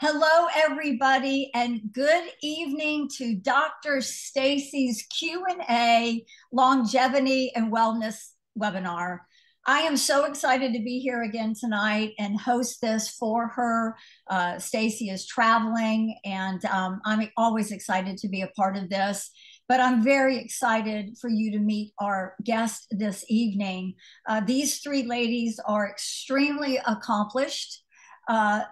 Hello, everybody, and good evening to Dr. Stacy's Q&A Longevity and Wellness webinar. I am so excited to be here again tonight and host this for her. Stacy is traveling, and I'm always excited to be a part of this. But I'm very excited for you to meet our guest this evening. These three ladies are extremely accomplished,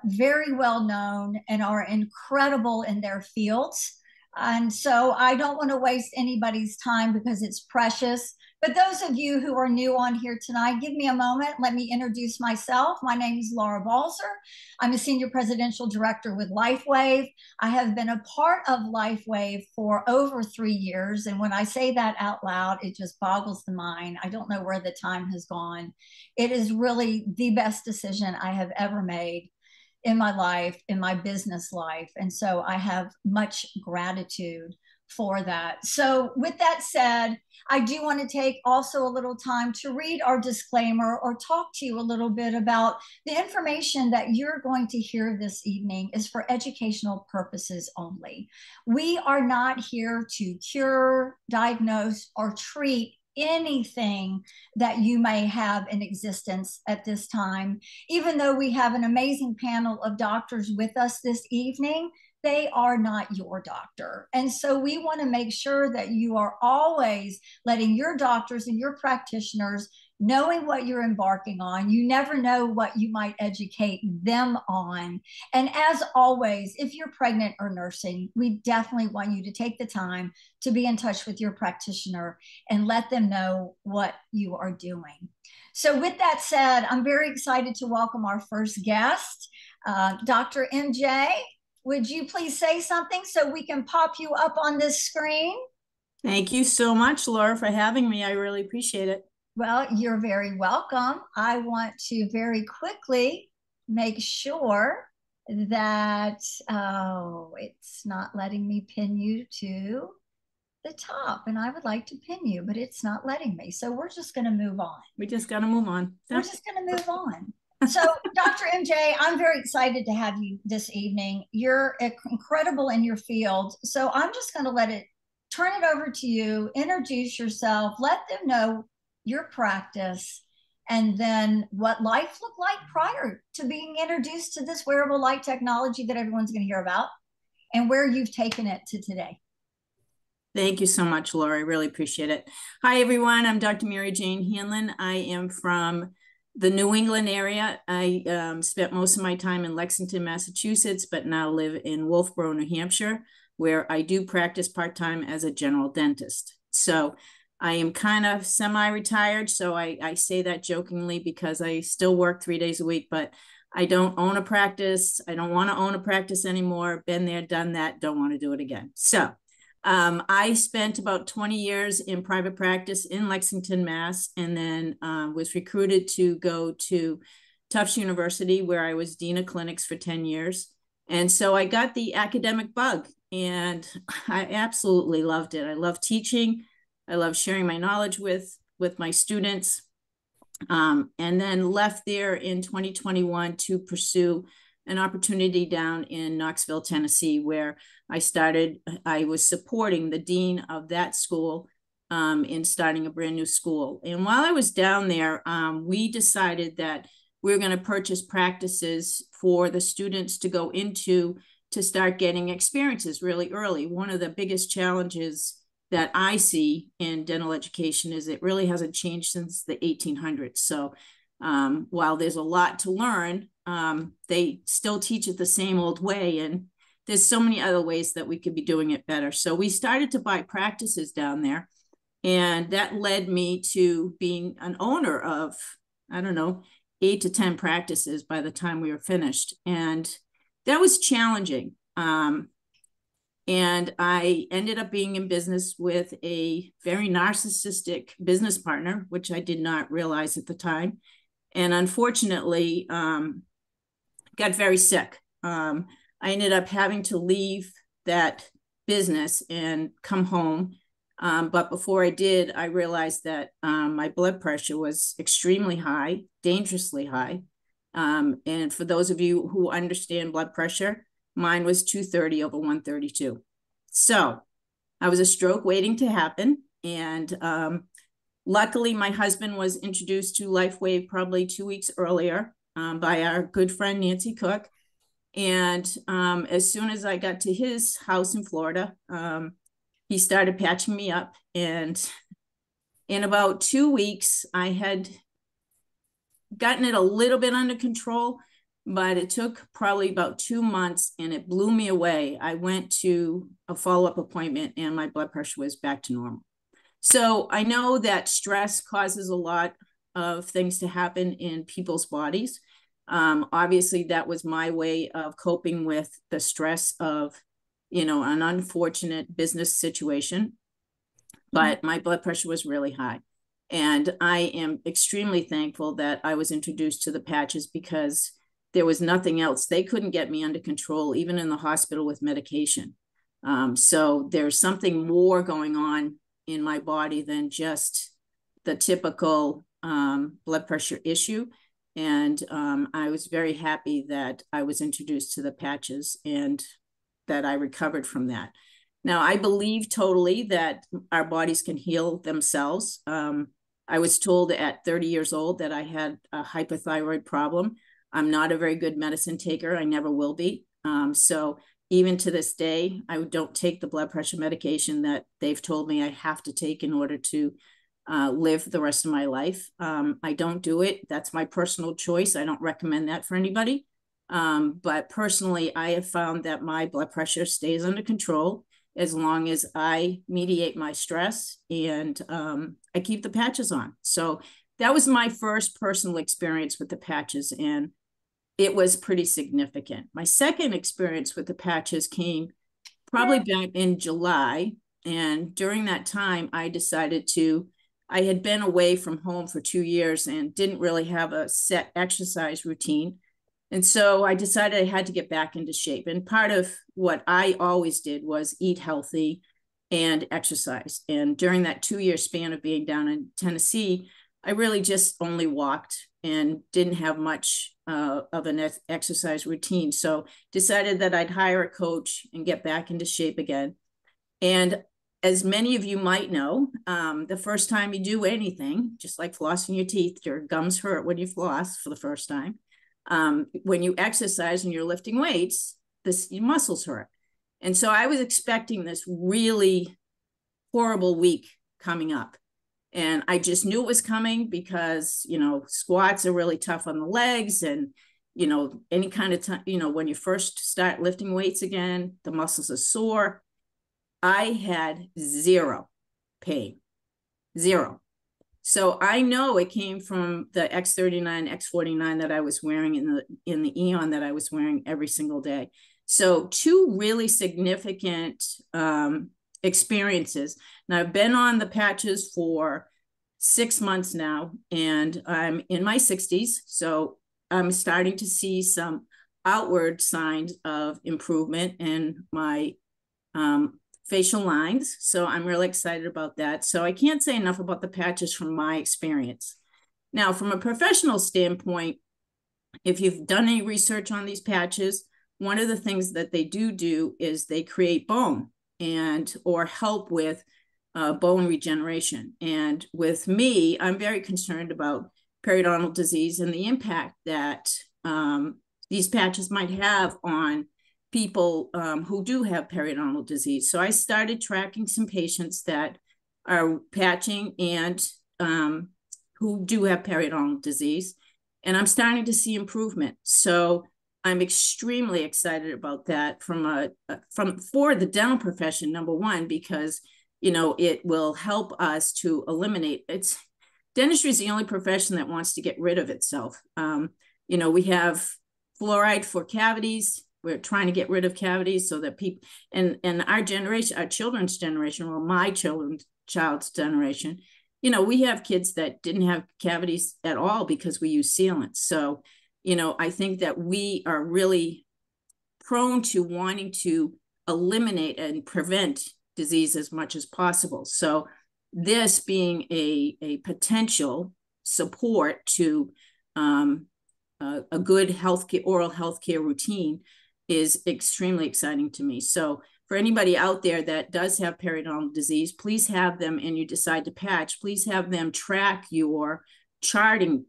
very well known, and are incredible in their fields. And so I don't want to waste anybody's time because it's precious. But those of you who are new on here tonight, give me a moment. Let me introduce myself. My name is Laura Balzer. I'm a senior presidential director with LifeWave. I have been a part of LifeWave for over 3 years. And when I say that out loud, it just boggles the mind. I don't know where the time has gone. It is really the best decision I have ever made in my life, in my business life. And so I have much gratitude for that. So, with that said, I do want to take also a little time to read our disclaimer or talk to you a little bit about the information that you're going to hear this evening is for educational purposes only. We are not here to cure, diagnose, or treat anything that you may have in existence at this time. Even though we have an amazing panel of doctors with us this evening, they are not your doctor. And so we want to make sure that you are always letting your doctors and your practitioners knowing what you're embarking on. You never know what you might educate them on. And as always, if you're pregnant or nursing, we definitely want you to take the time to be in touch with your practitioner and let them know what you are doing. So with that said, I'm very excited to welcome our first guest, Dr. MJ. Would you please say something so we can pop you up on this screen? Thank you so much, Laura, for having me. I really appreciate it. Well, you're very welcome. I want to very quickly make sure that, oh, it's not letting me pin you to the top. And I would like to pin you, but it's not letting me. So we're just going to move on. We just got to move on. We're just going to move on. So, Dr. MJ, I'm very excited to have you this evening. You're incredible in your field. So I'm just going to turn it over to you, introduce yourself, let them know your practice, and then what life looked like prior to being introduced to this wearable light technology that everyone's going to hear about, and where you've taken it to today. Thank you so much, Laura. I really appreciate it. Hi, everyone. I'm Dr. Mary Jane Hanlon. I am from the New England area. I spent most of my time in Lexington, Massachusetts, but now live in Wolfboro, New Hampshire, where I do practice part-time as a general dentist. So I am kind of semi-retired. So I say that jokingly because I still work 3 days a week, but I don't own a practice. I don't want to own a practice anymore. Been there, done that. Don't want to do it again. So I spent about 20 years in private practice in Lexington, Mass, and then was recruited to go to Tufts University, where I was dean of clinics for 10 years. And so I got the academic bug, and I absolutely loved it. I love teaching. I love sharing my knowledge with my students. And then left there in 2021 to pursue an opportunity down in Knoxville, Tennessee, where I was supporting the dean of that school in starting a brand new school. And while I was down there, we decided that we were going to purchase practices for the students to go into to start getting experiences really early. One of the biggest challenges that I see in dental education is it really hasn't changed since the 1800s. So while there's a lot to learn, they still teach it the same old way. And there's so many other ways that we could be doing it better. So we started to buy practices down there. And that led me to being an owner of, 8 to 10 practices by the time we were finished. And that was challenging. And I ended up being in business with a very narcissistic business partner, which I did not realize at the time. And unfortunately, got very sick. I ended up having to leave that business and come home. But before I did, I realized that my blood pressure was extremely high, dangerously high. And for those of you who understand blood pressure, Mine was 230 over 132. So I was a stroke waiting to happen. And luckily, my husband was introduced to LifeWave probably 2 weeks earlier by our good friend, Nancy Cook. And as soon as I got to his house in Florida, he started patching me up. And in about 2 weeks, I had gotten it a little bit under control, but it took probably about 2 months and it blew me away. I went to a follow-up appointment and my blood pressure was back to normal. So I know that stress causes a lot of things to happen in people's bodies. Obviously, that was my way of coping with the stress of, an unfortunate business situation. But my blood pressure was really high. And I am extremely thankful that I was introduced to the patches because there was nothing else. They couldn't get me under control, even in the hospital with medication. So there's something more going on in my body than just the typical blood pressure issue. And I was very happy that I was introduced to the patches and that I recovered from that. Now, I believe totally that our bodies can heal themselves. I was told at 30 years old that I had a hypothyroid problem. I'm not a very good medicine taker. I never will be. So even to this day, I don't take the blood pressure medication that they've told me I have to take in order to live the rest of my life. I don't do it. That's my personal choice. I don't recommend that for anybody. But personally, I have found that my blood pressure stays under control as long as I mediate my stress and I keep the patches on. So that was my first personal experience with the patches, and it was pretty significant. My second experience with the patches came probably back in July. And during that time, I had been away from home for 2 years and didn't really have a set exercise routine. And so I decided I had to get back into shape. And part of what I always did was eat healthy and exercise. And during that 2-year span of being down in Tennessee, I really just only walked and didn't have much of an exercise routine. So decided that I'd hire a coach and get back into shape again. And as many of you might know, the first time you do anything, just like flossing your teeth, your gums hurt when you floss for the first time. When you exercise and you're lifting weights, your muscles hurt. And so I was expecting this really horrible week coming up. And I just knew it was coming because, squats are really tough on the legs. And, any kind of time, when you first start lifting weights again, the muscles are sore. I had zero pain, zero. So I know it came from the X39, X49 that I was wearing in the Eon that I was wearing every single day. So 2 really significant experiences. Now I've been on the patches for 6 months now, and I'm in my 60s. So I'm starting to see some outward signs of improvement in my facial lines. So I'm really excited about that. So I can't say enough about the patches from my experience. Now, from a professional standpoint, if you've done any research on these patches, one of the things that they do is they create bone or help with bone regeneration. And with me, I'm very concerned about periodontal disease and the impact that these patches might have on people who do have periodontal disease. So I started tracking some patients that are patching and who do have periodontal disease, and I'm starting to see improvement. So I'm extremely excited about that for the dental profession, number one, because it will help us to eliminate. Dentistry is the only profession that wants to get rid of itself. We have fluoride for cavities. We're trying to get rid of cavities so that people, and our generation, our children's generation, well, my child's generation, we have kids that didn't have cavities at all because we use sealants. So, I think that we are really prone to wanting to eliminate and prevent disease as much as possible. So this being a potential support to a good oral healthcare routine is extremely exciting to me. So for anybody out there that does have periodontal disease, please have them, and you decide to patch, please have them track your charting.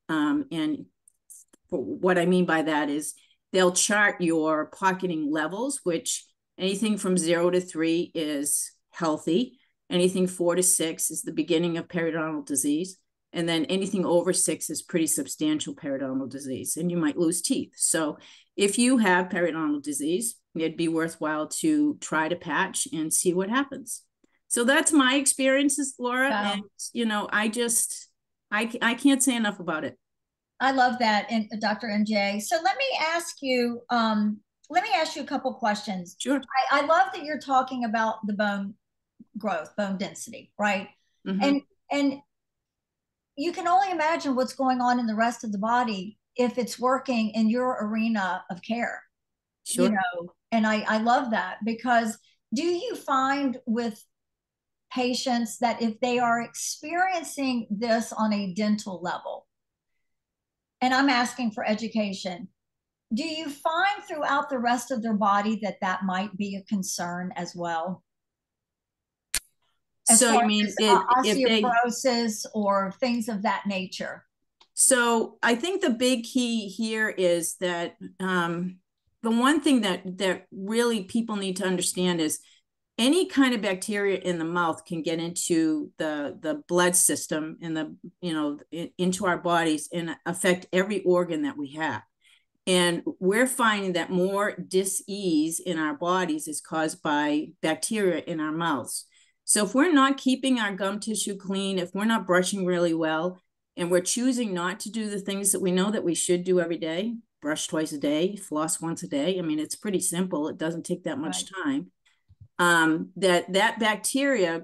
And what I mean by that is they'll chart your pocketing levels, which anything from 0 to 3 is healthy. Anything 4 to 6 is the beginning of periodontal disease. And then anything over 6 is pretty substantial periodontal disease, and you might lose teeth. So if you have periodontal disease, it'd be worthwhile to try to patch and see what happens. So that's my experiences, Laura. Wow. And, you know, I can't say enough about it. I love that, and Dr. MJ. So let me ask you a couple questions. Sure. I love that you're talking about the bone growth, bone density, right? Mm-hmm. And you can only imagine what's going on in the rest of the body if it's working in your arena of care. Sure. You know, and I love that, because do you find with patients that if they are experiencing this on a dental level, and I'm asking for education, do you find throughout the rest of their body that that might be a concern as well? So you mean osteoporosis or things of that nature? So I think the big key here is that the one thing that really people need to understand is any kind of bacteria in the mouth can get into the blood system and into our bodies and affect every organ that we have. And we're finding that more dis-ease in our bodies is caused by bacteria in our mouths. So if we're not keeping our gum tissue clean, if we're not brushing really well, and we're choosing not to do the things that we know that we should do every day, brush twice a day, floss once a day. I mean, it's pretty simple. It doesn't take that much time. That bacteria,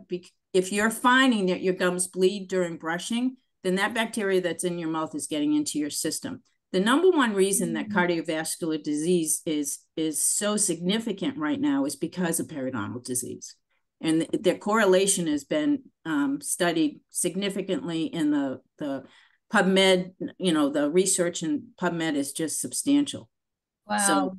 if you're finding that your gums bleed during brushing, then that bacteria that's in your mouth is getting into your system. The number one reason that cardiovascular disease is so significant right now is because of periodontal disease. And the correlation has been studied significantly in the PubMed. You know, the research in PubMed is just substantial. Wow. So,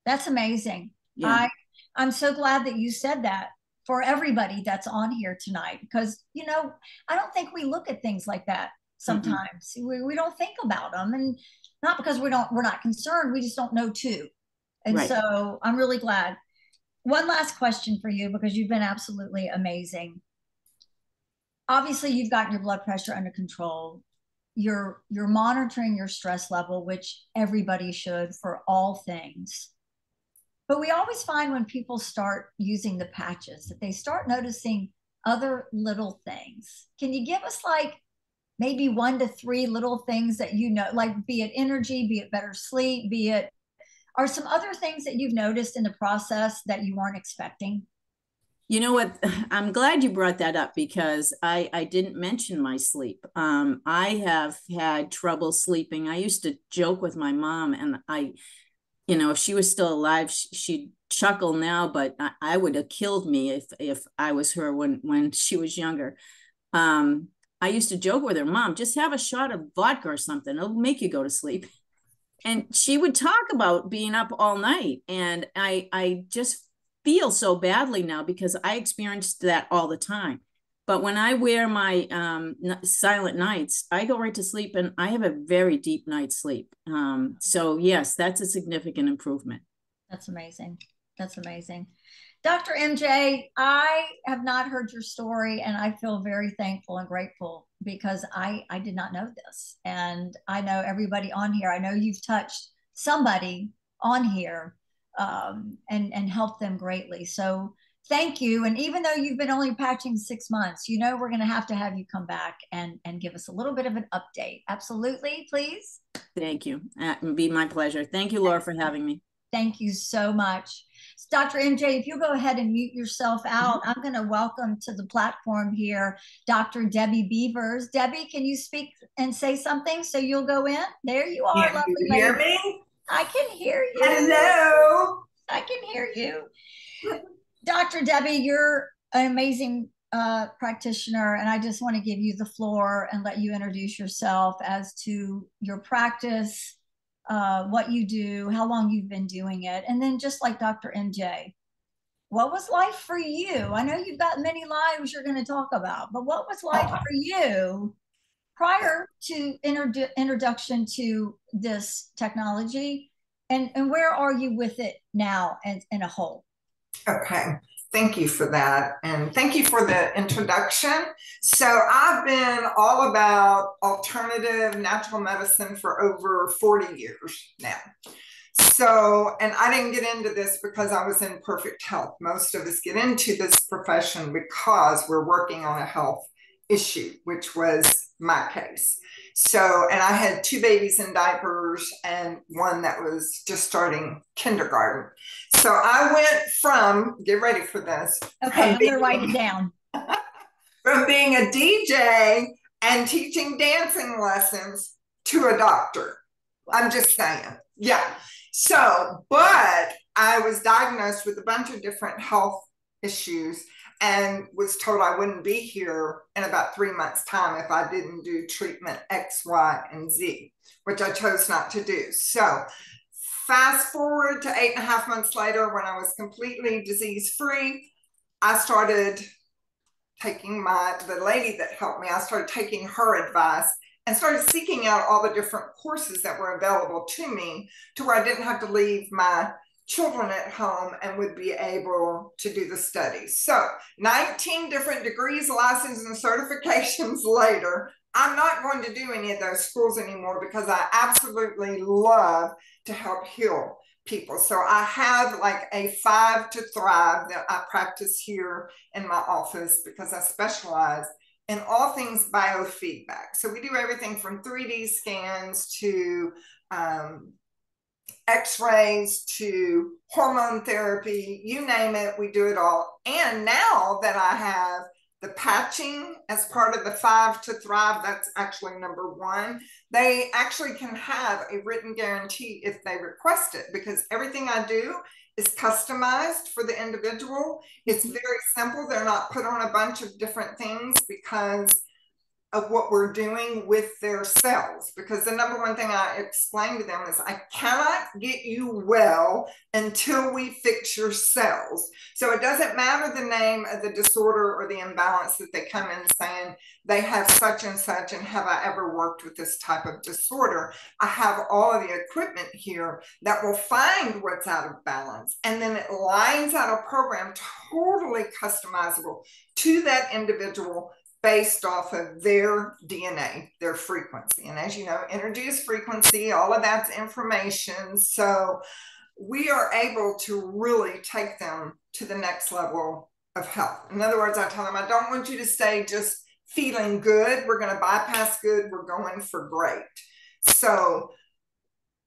that's amazing. Yeah. I'm so glad that you said that for everybody that's on here tonight, because, you know, I don't think we look at things like that sometimes. Mm-hmm. We don't think about them, and not because we're not concerned, we just don't know too. And right. So I'm really glad. One last question for you, because you've been absolutely amazing. Obviously, you've gotten your blood pressure under control. You're monitoring your stress level, which everybody should for all things. But we always find when people start using the patches that they start noticing other little things. Can you give us like maybe 1 to 3 little things that you know, like be it energy, be it better sleep, be it, are some other things that you've noticed in the process that you weren't expecting? You know what? I'm glad you brought that up, because I didn't mention my sleep. I have had trouble sleeping. I used to joke with my mom, and if she was still alive, she'd chuckle now, but I would have killed me if I was her when she was younger. I used to joke with her, Mom, just have a shot of vodka or something. It'll make you go to sleep. And she would talk about being up all night. And I just feel so badly now, because I experienced that all the time. But when I wear my silent nights, I go right to sleep, and I have a very deep night's sleep. So yes, that's a significant improvement. That's amazing. That's amazing. Dr. MJ, I have not heard your story, and I feel very thankful and grateful, because I did not know this. And I know everybody on here, I know you've touched somebody on here and helped them greatly. So thank you. And even though you've been only patching 6 months, you know, we're going to have you come back and give us a little bit of an update. Absolutely, please. Thank you. It would be my pleasure. Thank you, Laura, for having me. Thank you so much. Dr. MJ, if you'll go ahead and mute yourself out, I'm going to welcome to the platform here Dr. Debbie Beavers. Debbie, can you speak and say something so you'll go in? There you are. Can you hear me? I can hear you. Hello. I can hear you. Dr. Debbie, you're an amazing practitioner, and I just want to give you the floor and let you introduce yourself as to your practice, what you do, how long you've been doing it, and then just like Dr. MJ, what was life for you? I know you've got many lives you're going to talk about, but what was life for you prior to introduction to this technology, and where are you with it now and in a whole? Okay, thank you for that. And thank you for the introduction. So I've been all about alternative natural medicine for over 40 years now. So, and I didn't get into this because I was in perfect health. Most of us get into this profession because we're working on a health issue, which was my case. So, and I had 2 babies in diapers and one that was just starting kindergarten. So I went from, get ready for this. Okay, I'm going to write it down. From being a DJ and teaching dancing lessons to a doctor. I'm just saying. Yeah. So, but I was diagnosed with a bunch of different health issues and was told I wouldn't be here in about 3 months' time if I didn't do treatment X, Y, and Z, which I chose not to do. So fast forward to 8.5 months later, when I was completely disease-free, I started taking the lady that helped me, I started taking her advice and started seeking out all the different courses that were available to me to where I didn't have to leave my children at home and would be able to do the studies. So 19 different degrees, licenses, and certifications later, I'm not going to do any of those schools anymore because I absolutely love to help heal people. So I have like a 5 to Thrive that I practice here in my office because I specialize in all things biofeedback. So we do everything from 3D scans to X-rays to hormone therapy, you name it, we do it all. And now that I have the patching as part of the 5 to Thrive, that's actually number 1. They actually can have a written guarantee if they request it, because everything I do is customized for the individual. It's very simple. They're not put on a bunch of different things because of what we're doing with their cells. Because the number one thing I explain to them is I cannot get you well until we fix your cells. So it doesn't matter the name of the disorder or the imbalance that they come in saying they have such and such, and have I ever worked with this type of disorder? I have all of the equipment here that will find what's out of balance, and then it lines out a program totally customizable to that individual based off of their DNA, their frequency. And as you know, energy is frequency, all of that's information. So we are able to really take them to the next level of health. In other words, I tell them, I don't want you to stay just feeling good. We're going to bypass good. We're going for great. So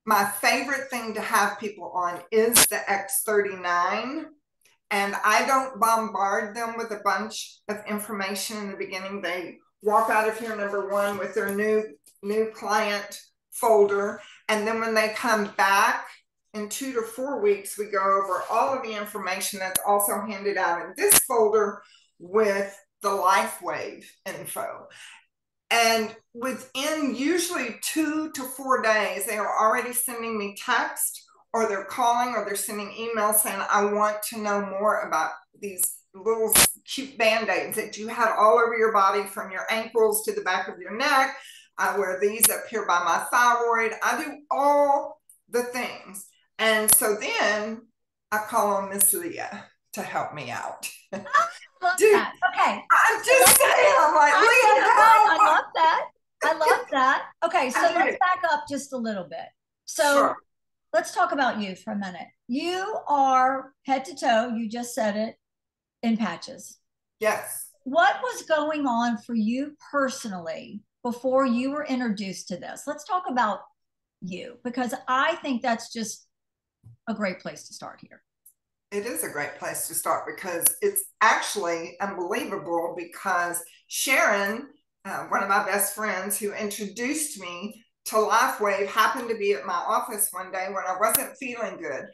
my favorite thing to have people on is the X39. And I don't bombard them with a bunch of information in the beginning. They walk out of here, number 1, with their new client folder. And then when they come back in 2 to 4 weeks, we go over all of the information that's also handed out in this folder with the LifeWave info. And within usually 2 to 4 days, they are already sending me text, or they're calling, or they're sending emails saying, I want to know more about these little cute Band-Aids that you had all over your body from your ankles to the back of your neck. I wear these up here by my thyroid. I do all the things. And so then I call on Miss Leah to help me out. I love that. Okay. I'm just saying, I'm like, Leah, I love that. I love that. Okay, so let's back up just a little bit. So sure. Let's talk about you for a minute. You are head to toe, you just said it, in patches. Yes. What was going on for you personally before you were introduced to this? Let's talk about you, because I think that's just a great place to start here. It is a great place to start because it's actually unbelievable, because Sharon, one of my best friends who introduced me to LifeWave, happened to be at my office one day when I wasn't feeling good,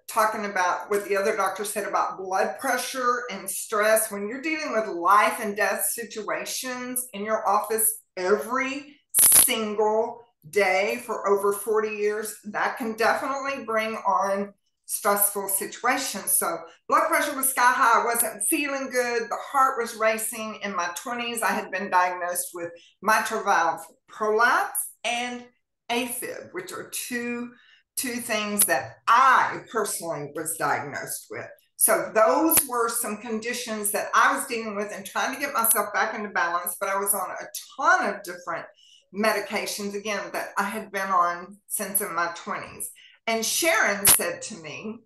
talking about what the other doctor said about blood pressure and stress. When you're dealing with life and death situations in your office every single day for over 40 years, that can definitely bring on stressful situations. So blood pressure was sky high. I wasn't feeling good. The heart was racing. In my 20s, I had been diagnosed with mitral valve prolapse and AFib, which are two things that I personally was diagnosed with. So those were some conditions that I was dealing with and trying to get myself back into balance, but I was on a ton of different medications, again, that I had been on since in my 20s. And Sharon said to me,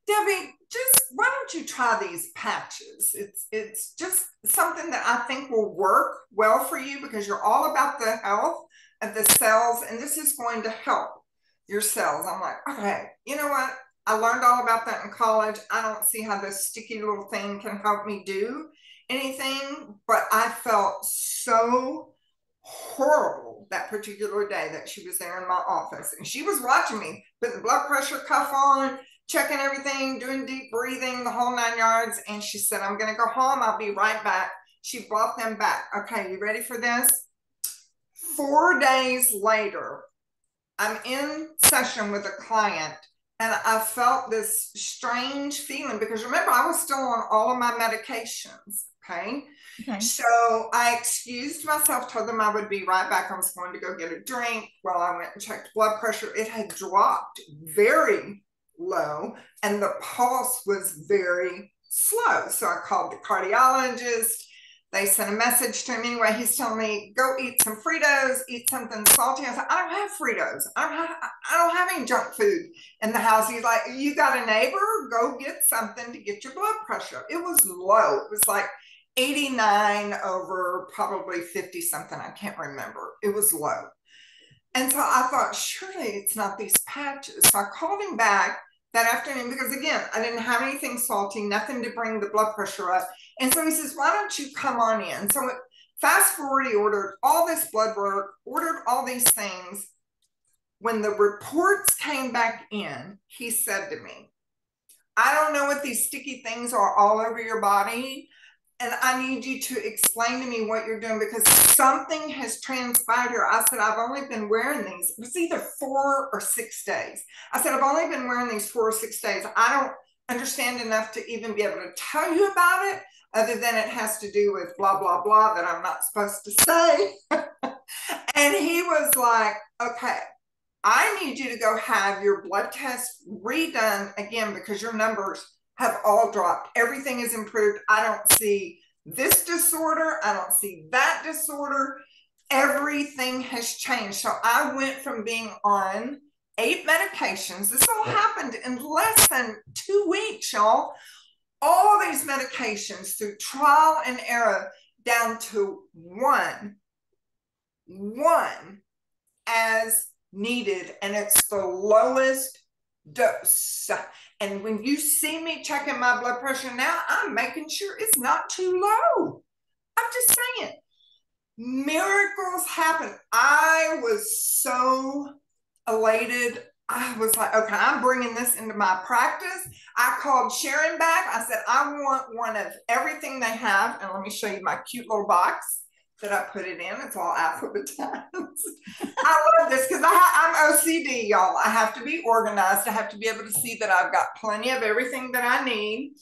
Debbie, just why don't you try these patches? It's just something that I think will work well for you because you're all about the health of the cells, and this is going to help your cells. I'm like, okay, you know what? I learned all about that in college. I don't see how this sticky little thing can help me do anything, but I felt so horrible that particular day that she was there in my office, and she was watching me, putting the blood pressure cuff on, checking everything, doing deep breathing, the whole 9 yards. And she said, I'm going to go home. I'll be right back. She brought them back. Okay, you ready for this? 4 days later, I'm in session with a client, and I felt this strange feeling because remember, I was still on all of my medications. Okay. So I excused myself, told them I would be right back. I was going to go get a drink. Well, I went and checked blood pressure. It had dropped very low and the pulse was very slow. So I called the cardiologist. They sent a message to him. Anyway, he's telling me, go eat some Fritos, eat something salty. I said, I don't have Fritos. I don't have any junk food in the house. He's like, you got a neighbor? Go get something to get your blood pressure. It was low. It was like 89 over probably 50 something. I can't remember. It was low. And so I thought, surely it's not these patches. So I called him back that afternoon because, again, I didn't have anything salty, nothing to bring the blood pressure up. And so he says, why don't you come on in? So fast forward, he ordered all this blood work, ordered all these things. When the reports came back in, he said to me, I don't know what these sticky things are all over your body, and I need you to explain to me what you're doing because something has transpired here. I said, I've only been wearing these. It was either 4 or 6 days. I said, I've only been wearing these 4 or 6 days. I don't understand enough to even be able to tell you about it, other than it has to do with blah, blah, blah that I'm not supposed to say. And he was like, okay, I need you to go have your blood test redone again because your numbers have all dropped. Everything is improved. I don't see this disorder. I don't see that disorder. Everything has changed. So I went from being on 8 medications. This all happened in less than 2 weeks, y'all. All these medications through trial and error down to one as needed. And it's the lowest dose. And when you see me checking my blood pressure now, I'm making sure it's not too low. I'm just saying, miracles happen. I was so elated. I was like, okay, I'm bringing this into my practice. I called Sharon back. I said, I want one of everything they have. And let me show you my cute little box that I put it in. It's all alphabetized. I love this because I'm OCD, y'all. I have to be organized. I have to be able to see that I've got plenty of everything that I need.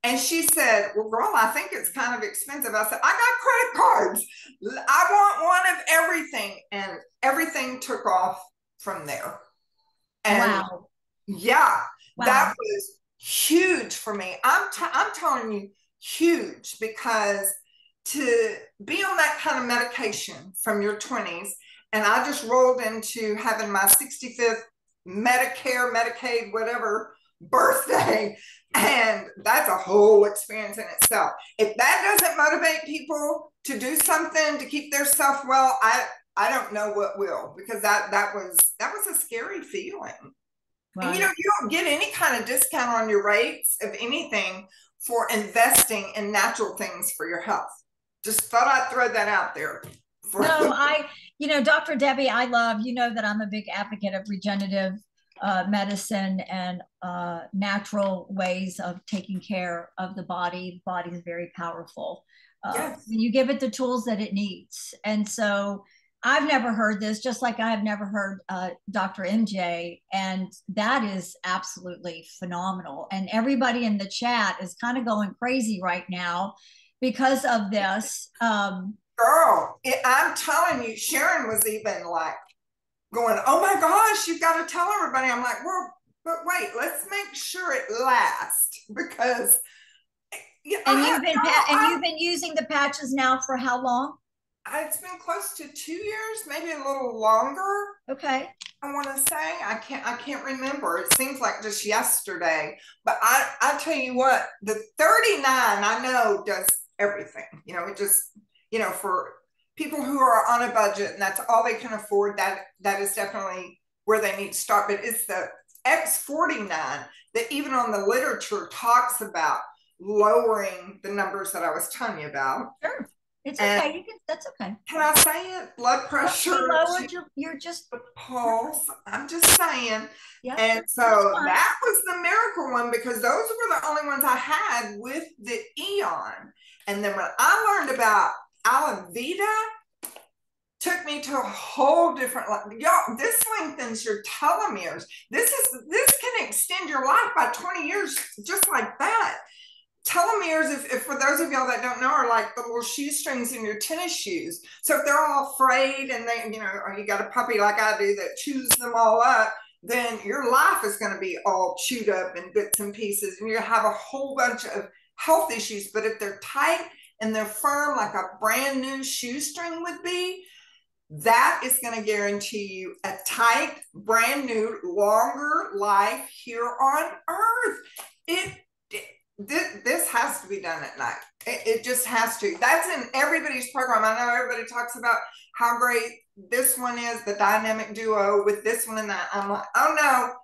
And she said, well, girl, I think it's kind of expensive. I said, I got credit cards. I want one of everything. And everything took off from there. And wow. Yeah, wow. That was huge for me. I'm telling you, huge, because to be on that kind of medication from your 20s, and I just rolled into having my 65th Medicare, Medicaid, whatever birthday, and that's a whole experience in itself. If that doesn't motivate people to do something to keep their self well, I don't know what will, because that was a scary feeling. Right. And you don't get any kind of discount on your rates of anything for investing in natural things for your health. Just thought I'd throw that out there. Dr. Debbie, I love, that I'm a big advocate of regenerative medicine and natural ways of taking care of the body. The body is very powerful. Yes. You give it the tools that it needs. And so I've never heard this, just like I have never heard Dr. MJ, and that is absolutely phenomenal. And everybody in the chat is kind of going crazy right now because of this. Girl, I'm telling you, Sharon was even like going, "Oh my gosh, you've got to tell everybody." I'm like, "Well, but wait, let's make sure it lasts because." And you've been using the patches now for how long? It's been close to 2 years, maybe a little longer. Okay. I want to say I can't remember. It seems like just yesterday. But I tell you what, the 39 I know does everything. It just for people who are on a budget and that's all they can afford, that is definitely where they need to start. But it's the X49 that even on the literature talks about lowering the numbers that I was telling you about. Sure. It's okay. That's okay. Can I say it? Blood pressure. Lowered. You're just the pulse. I'm just saying. Yeah. And so that was the miracle one because those were the only ones I had with the Eon. And then when I learned about Alavida, took me to a whole different y'all. This lengthens your telomeres. This can extend your life by 20 years just like that. Telomeres, if for those of y'all that don't know, are like the little shoestrings in your tennis shoes. So if they're all frayed and they, or you got a puppy like I do that chews them all up, then your life is going to be all chewed up in bits and pieces, and you're going to have a whole bunch of health issues. But if they're tight and they're firm, like a brand new shoestring would be, that is going to guarantee you a tight, brand new, longer life here on Earth. This has to be done at night. It just has to. That's in everybody's program. I know everybody talks about how great this one is, the dynamic duo with this one and that. I'm like, oh no,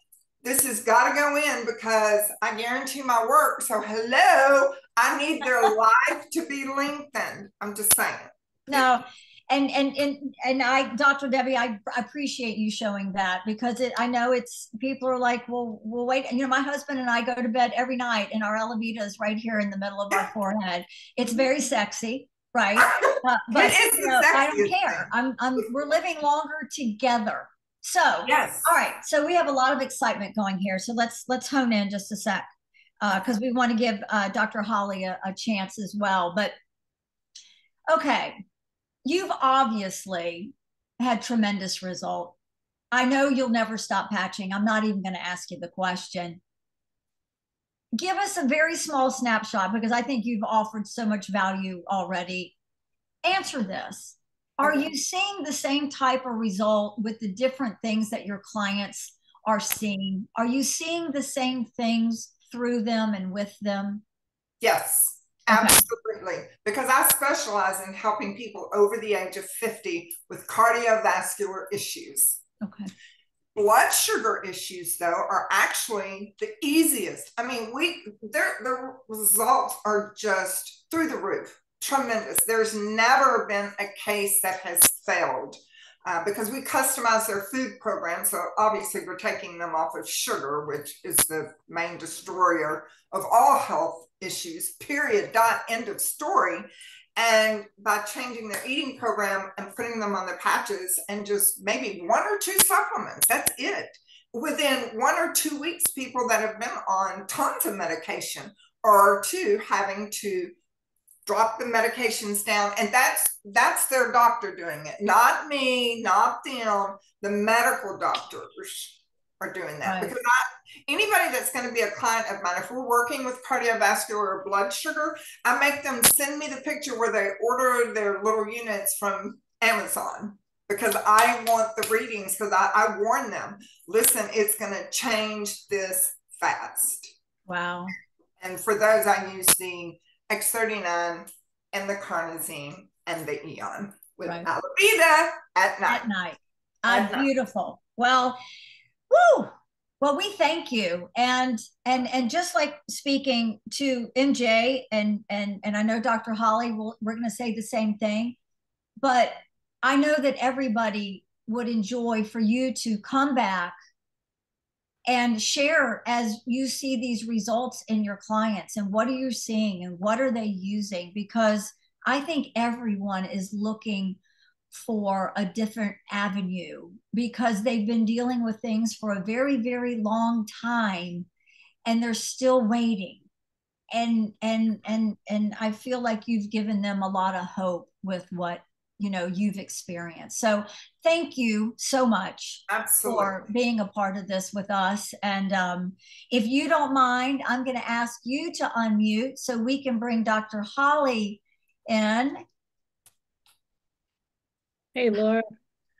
this has got to go in because I guarantee my work. So hello, I need their life to be lengthened. I'm just saying. No. And Dr. Debbie, I appreciate you showing that because I know it's people are like, well, wait. My husband and I go to bed every night and our Alavida is right here in the middle of our forehead. It's very sexy, right? But I don't care. We're living longer together. So yes. All right. So we have a lot of excitement going here. So let's hone in just a sec because we want to give Dr. Holly a chance as well. But okay. You've obviously had tremendous result. I know you'll never stop patching. I'm not even going to ask you the question. Give us a very small snapshot because I think you've offered so much value already. Answer this. Are you seeing the same type of result with the different things that your clients are seeing? Are you seeing the same things through them and with them? Yes. Absolutely, because I specialize in helping people over the age of 50 with cardiovascular issues. Okay. Blood sugar issues, though, are actually the easiest. I mean, the results are just through the roof, tremendous. There's never been a case that has failed because we customize their food program. So obviously we're taking them off of sugar, which is the main destroyer of all health issues, period, dot, end of story. And by changing their eating program and putting them on their patches and just maybe 1 or 2 supplements, that's it. Within 1 or 2 weeks, people that have been on tons of medication are having to drop the medications down, and that's their doctor doing it, not me, not them. The medical doctors are doing that. Right. Because anybody that's going to be a client of mine, if we're working with cardiovascular or blood sugar, I make them send me the picture where they order their little units from Amazon because I want the readings because I warn them, listen, it's going to change this fast. Wow. And for those, I use the X39 and the Carnosine and the Eon with Alavida at night. Beautiful. Well, woo. Well, we thank you. And just like speaking to MJ and I know Dr. Holly, we're going to say the same thing, but I know that everybody would enjoy for you to come back and share as you see these results in your clients and what are you seeing and what are they using? Because I think everyone is looking for a different avenue because they've been dealing with things for a very, very long time and they're still waiting. And I feel like you've given them a lot of hope with what you've experienced. So thank you so much for being a part of this with us. And if you don't mind, I'm going to ask you to unmute so we can bring Dr. Holly in. Hey, Laura.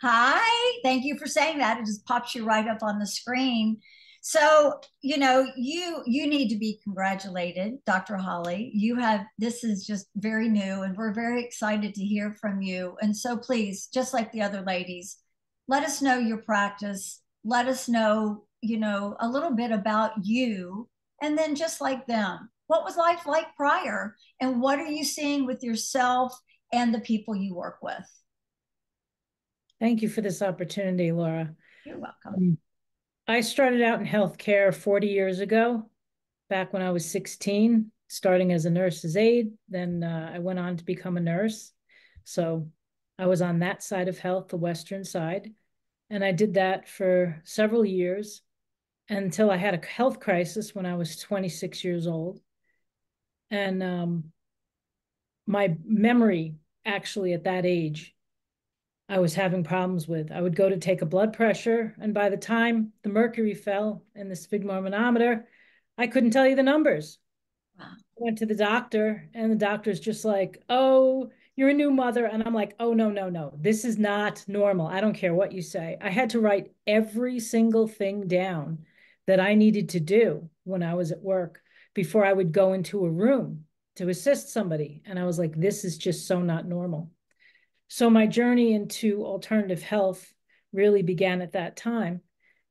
Hi, thank you for saying that. It just pops you right up on the screen. So, you need to be congratulated, Dr. Holly. This is just very new and we're very excited to hear from you. And so please, just like the other ladies, let us know your practice. Let us know, a little bit about you. And then just like them, what was life like prior? And what are you seeing with yourself and the people you work with? Thank you for this opportunity, Laura. You're welcome. I started out in healthcare 40 years ago, back when I was 16, starting as a nurse's aide. Then I went on to become a nurse. So I was on that side of health, the Western side. And I did that for several years until I had a health crisis when I was 26 years old. And my memory, actually, at that age, I was having problems with. I would go to take a blood pressure, and by the time the mercury fell in the sphygmomanometer, I couldn't tell you the numbers. Wow. I went to the doctor, and the doctor's just like, oh, you're a new mother. And I'm like, oh, no. This is not normal. I don't care what you say. I had to write every single thing down that I needed to do when I was at work before I would go into a room to assist somebody. And I was like, this is just so not normal. So my journey into alternative health really began at that time.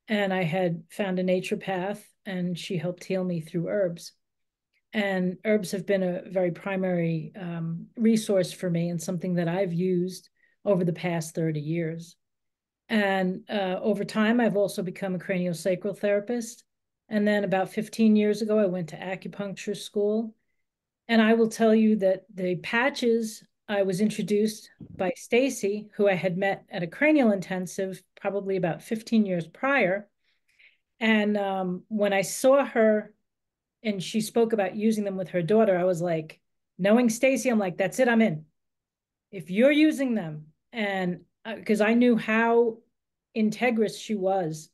And I had found a naturopath, and she helped heal me through herbs. And herbs have been a very primary resource for me and something that I've used over the past 30 years. And over time, I've also become a craniosacral therapist. And then about 15 years ago, I went to acupuncture school. And I will tell you that the patches, I was introduced by Stacy, who I had met at a cranial intensive probably about 15 years prior. And when I saw her and she spoke about using them with her daughter, I was like, knowing Stacy, I'm like, that's it, I'm in. If you're using them, and because I knew how integrous she was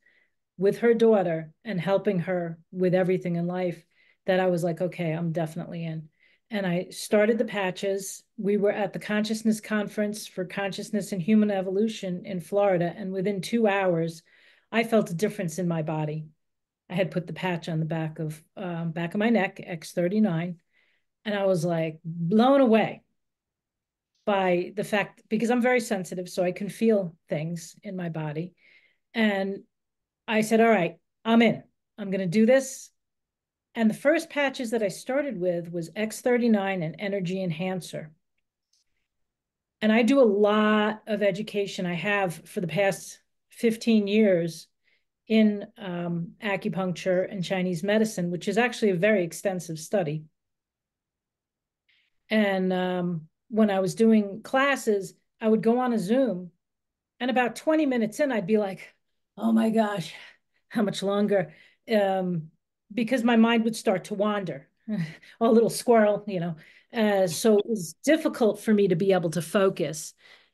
with her daughter and helping her with everything in life, that I was like, okay, I'm definitely in. And I started the patches. We were at the Consciousness Conference for Consciousness and Human Evolution in Florida. And within 2 hours, I felt a difference in my body. I had put the patch on the back of my neck, X39. And I was like blown away by the fact, because I'm very sensitive, so I can feel things in my body. And I said, all right, I'm in. I'm going to do this. And the first patches that I started with was X39 and Energy Enhancer. And I do a lot of education. I have for the past 15 years in acupuncture and Chinese medicine, which is actually a very extensive study. And when I was doing classes, I would go on a Zoom, and about 20 minutes in, I'd be like, oh my gosh, how much longer? Because my mind would start to wander. A little squirrel, so it was difficult for me to be able to focus.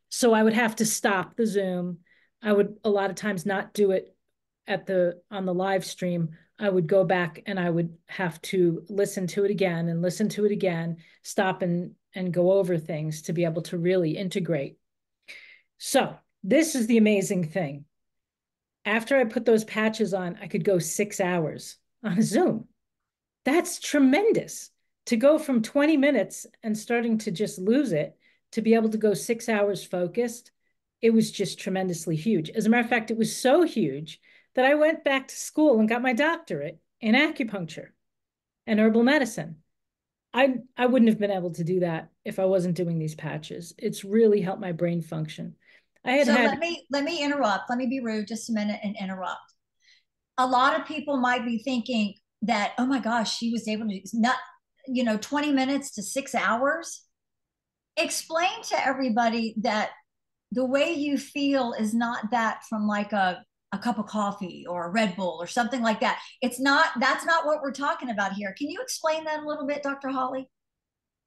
So I would have to stop the Zoom. I would a lot of times not do it on the live stream. I would go back and I would have to listen to it again and listen to it again, stop and go over things to be able to really integrate. So this is the amazing thing. After I put those patches on, I could go 6 hours on a Zoom. That's tremendous. To go from 20 minutes and starting to just lose it, to be able to go 6 hours focused, it was just tremendously huge. As a matter of fact, it was so huge that I went back to school and got my doctorate in acupuncture and herbal medicine. I wouldn't have been able to do that if I wasn't doing these patches. It's really helped my brain function. Let me interrupt. Let me be rude just a minute and interrupt. A lot of people might be thinking that, oh my gosh, she was able to 20 minutes to 6 hours. Explain to everybody that the way you feel is not that from like a cup of coffee or a Red Bull or something like that. It's not, that's not what we're talking about here. Can you explain that a little bit, Dr. Holly?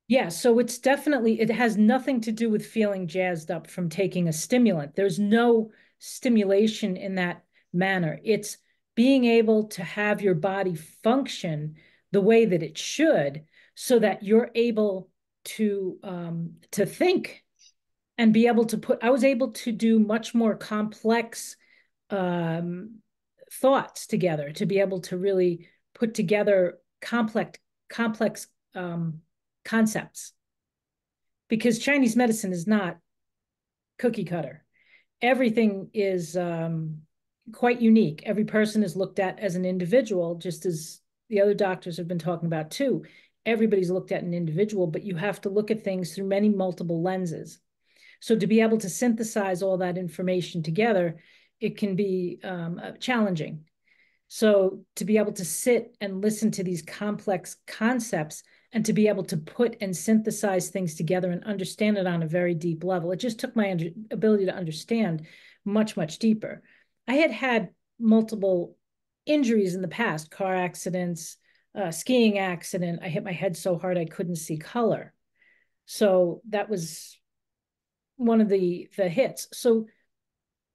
Yeah, so it's definitely, it has nothing to do with feeling jazzed up from taking a stimulant. There's no stimulation in that manner. It's being able to have your body function the way that it should so that you're able to think and be able to put, I was able to do much more complex um, thoughts together, to be able to really put together complex concepts, because Chinese medicine is not cookie cutter. Everything is quite unique. Every person is looked at as an individual, just as the other doctors have been talking about too. Everybody's looked at an individual, but you have to look at things through many multiple lenses. So to be able to synthesize all that information together, it can be challenging. So to be able to sit and listen to these complex concepts and to be able to put and synthesize things together and understand it on a very deep level, it just took my ability to understand much, much deeper. I had had multiple injuries in the past, car accidents, skiing accident. I hit my head so hard I couldn't see color. So that was one of the hits. So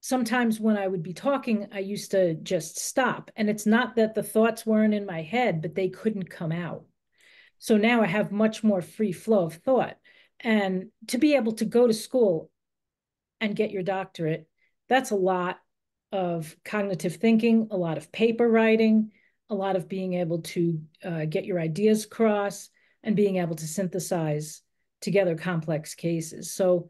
sometimes when I would be talking, I used to just stop. And it's not that the thoughts weren't in my head, but they couldn't come out. So now I have much more free flow of thought. And to be able to go to school and get your doctorate, that's a lot of cognitive thinking, a lot of paper writing, a lot of being able to get your ideas across and being able to synthesize together complex cases. So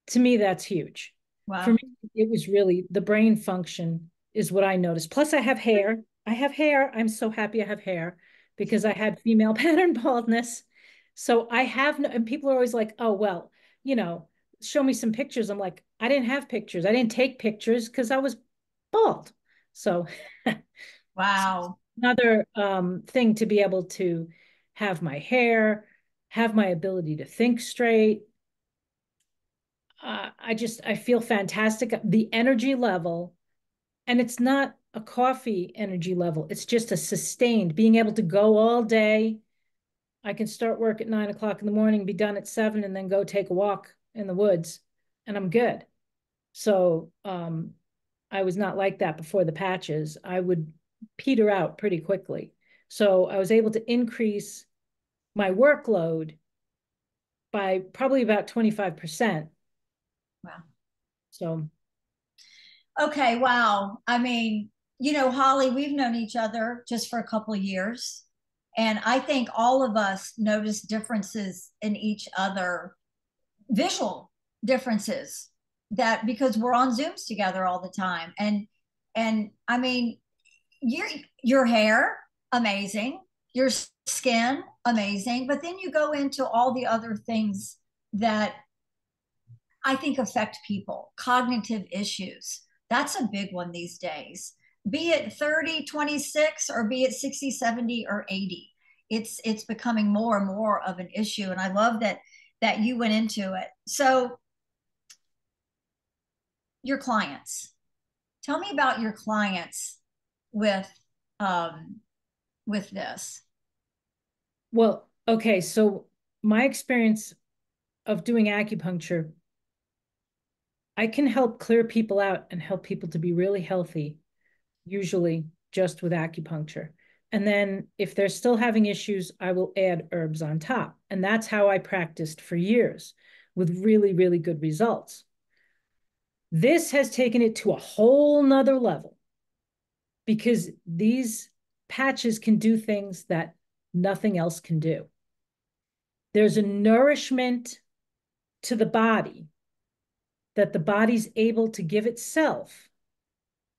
to me, that's huge. Wow. For me, it was really the brain function is what I noticed. Plus, I have hair. I have hair. I'm so happy I have hair because I had female pattern baldness. So I have no, and people are always like, oh, well, you know, show me some pictures. I'm like, I didn't have pictures. I didn't take pictures because I was bald. So wow. Another thing to be able to have my hair, have my ability to think straight. I feel fantastic. The energy level, and it's not a coffee energy level. It's just a sustained being able to go all day. I can start work at 9 o'clock in the morning, be done at 7, and then go take a walk in the woods, and I'm good. So I was not like that before the patches. I would peter out pretty quickly. So I was able to increase my workload by probably about 25%. Wow. So. Okay, wow. I mean, you know, Holly, we've known each other just for a couple of years. And I think all of us notice differences in each other, visual differences that because we're on Zooms together all the time. And I mean, your hair, amazing, your skin, amazing, but then you go into all the other things that I think affect people, cognitive issues. That's a big one these days. Be it 30, 26, or be it 60, 70, or 80. It's becoming more and more of an issue. And I love that you went into it. So your clients. Tell me about your clients with this. Well, okay, so my experience of doing acupuncture, I can help clear people out and help people to be really healthy, usually just with acupuncture. And then if they're still having issues, I will add herbs on top. And that's how I practiced for years with really, really good results. This has taken it to a whole nother level because these patches can do things that nothing else can do. There's a nourishment to the body that the body's able to give itself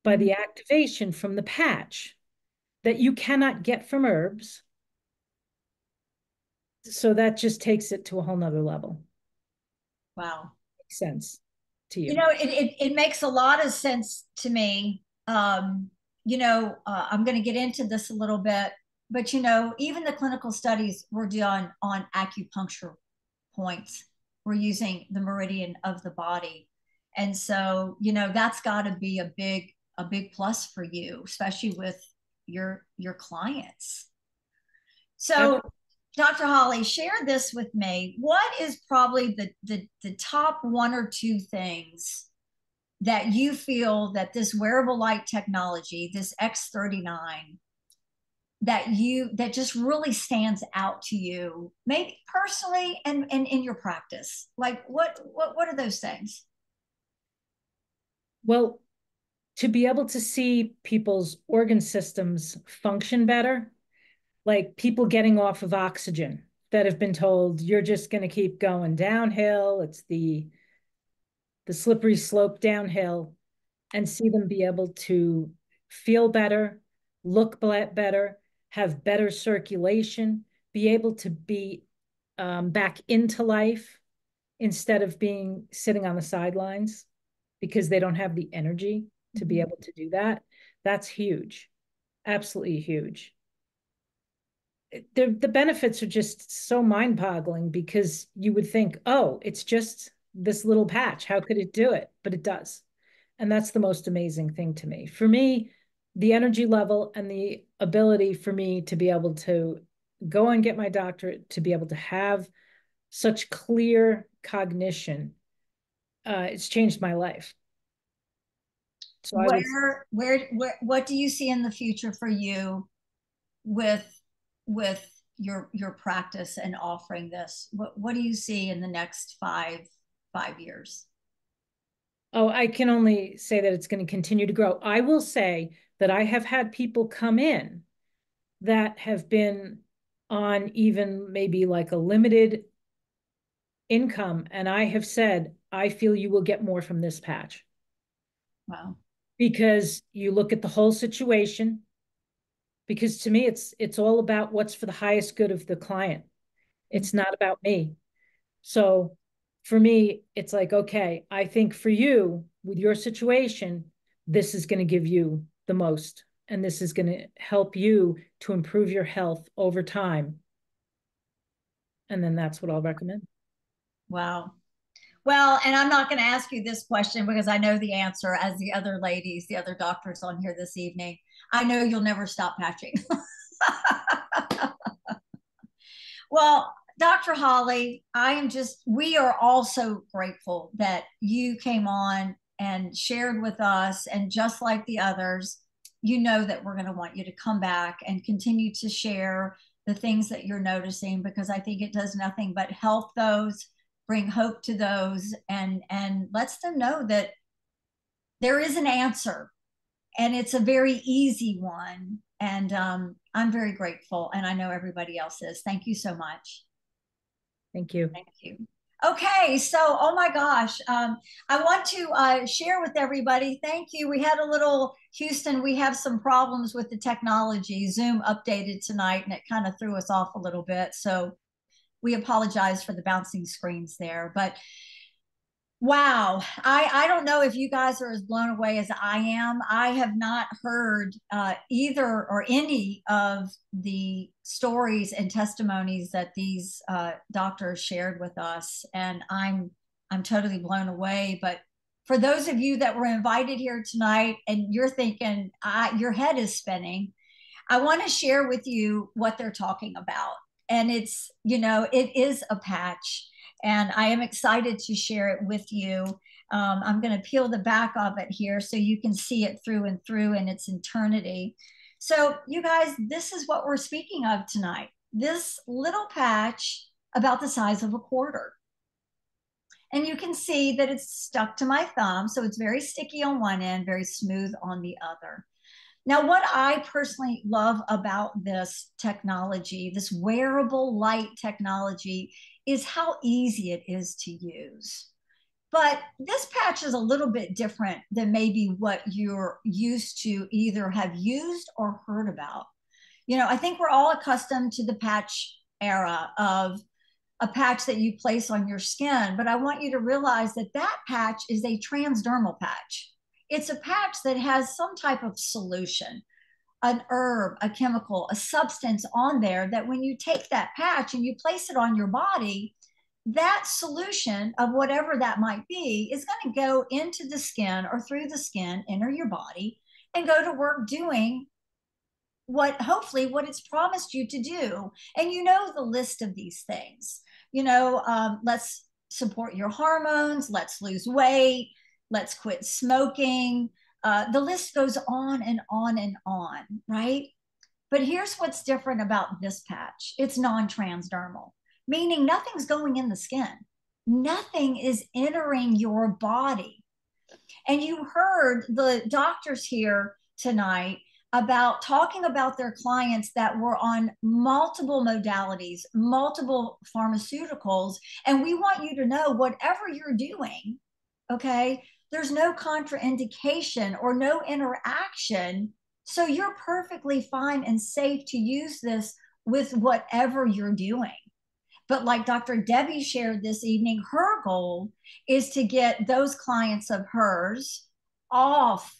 by the activation from the patch that you cannot get from herbs. So that just takes it to a whole nother level. Wow. Makes sense to you? You know, it makes a lot of sense to me. You know, I'm going to get into this a little bit, but you know, even the clinical studies were done on acupuncture points. We're using the meridian of the body. And so, you know, that's got to be a big plus for you, especially with your clients. So, Dr. Holly, share this with me. What is probably the top one or two things that you feel that this wearable light technology, this X39, that just really stands out to you, maybe personally and in your practice? Like what are those things? Well, to be able to see people's organ systems function better, like people getting off of oxygen that have been told you're just going to keep going downhill, it's the slippery slope downhill, and see them be able to feel better, look better, have better circulation, be able to be back into life instead of being sitting on the sidelines because they don't have the energy to be able to do that. That's huge. Absolutely huge. The benefits are just so mind-boggling because you would think, oh, it's just this little patch. How could it do it? But it does. And that's the most amazing thing to me. For me, the energy level and the ability for me to be able to go and get my doctorate, to be able to have such clear cognition, it's changed my life. So what do you see in the future for you with your practice and offering this? What do you see in the next five years? Oh, I can only say that it's going to continue to grow. I will say that I have had people come in that have been on even maybe like a limited income, and I have said, I feel you will get more from this patch. Wow. Because you look at the whole situation, because to me, it's all about what's for the highest good of the client. It's not about me. So for me, it's like, okay, I think for you, with your situation, this is going to give you the most, and this is going to help you to improve your health over time. And then that's what I'll recommend. Wow. Well, and I'm not going to ask you this question because I know the answer, as the other ladies, the other doctors on here this evening. I know you'll never stop patching. Well, Dr. Holly, we are all so grateful that you came on and shared with us. And just like the others, you know that we're going to want you to come back and continue to share the things that you're noticing, because I think it does nothing but help those, bring hope to those, and lets them know that there is an answer, and it's a very easy one. And I'm very grateful, and I know everybody else is. Thank you so much. Thank you. Thank you. Okay, so, oh my gosh, I want to share with everybody. Thank you. We had a little, Houston, we have some problems with the technology. Zoom updated tonight, and it kind of threw us off a little bit. So we apologize for the bouncing screens there. But wow, I don't know if you guys are as blown away as I am. I have not heard either or any of the stories and testimonies that these doctors shared with us, and I'm totally blown away. But for those of you that were invited here tonight and you're thinking your head is spinning, I want to share with you what they're talking about. And it's, you know, it is a patch, and I am excited to share it with you. I'm going to peel the back of it here so you can see it through and through in its eternity. So you guys, this is what we're speaking of tonight. This little patch about the size of a quarter. And you can see that it's stuck to my thumb. So it's very sticky on one end, very smooth on the other. Now, what I personally love about this technology, this wearable light technology, is how easy it is to use. But this patch is a little bit different than maybe what you're used to either have used or heard about. You know, I think we're all accustomed to the patch era of a patch that you place on your skin, but I want you to realize that that patch is a transdermal patch. It's a patch that has some type of solution, an herb, a chemical, a substance on there that when you take that patch and you place it on your body, that solution of whatever that might be is going to go into the skin or through the skin, enter your body, and go to work doing hopefully what it's promised you to do. And you know the list of these things. Let's support your hormones, let's lose weight, let's quit smoking. The list goes on and on and on, right? But here's what's different about this patch. It's non-transdermal, meaning nothing's going in the skin. Nothing is entering your body. And you heard the doctors here tonight talking about their clients that were on multiple modalities, multiple pharmaceuticals. And we want you to know whatever you're doing, okay, there's no contraindication or no interaction. So you're perfectly fine and safe to use this with whatever you're doing. But like Dr. Debbie shared this evening, her goal is to get those clients of hers off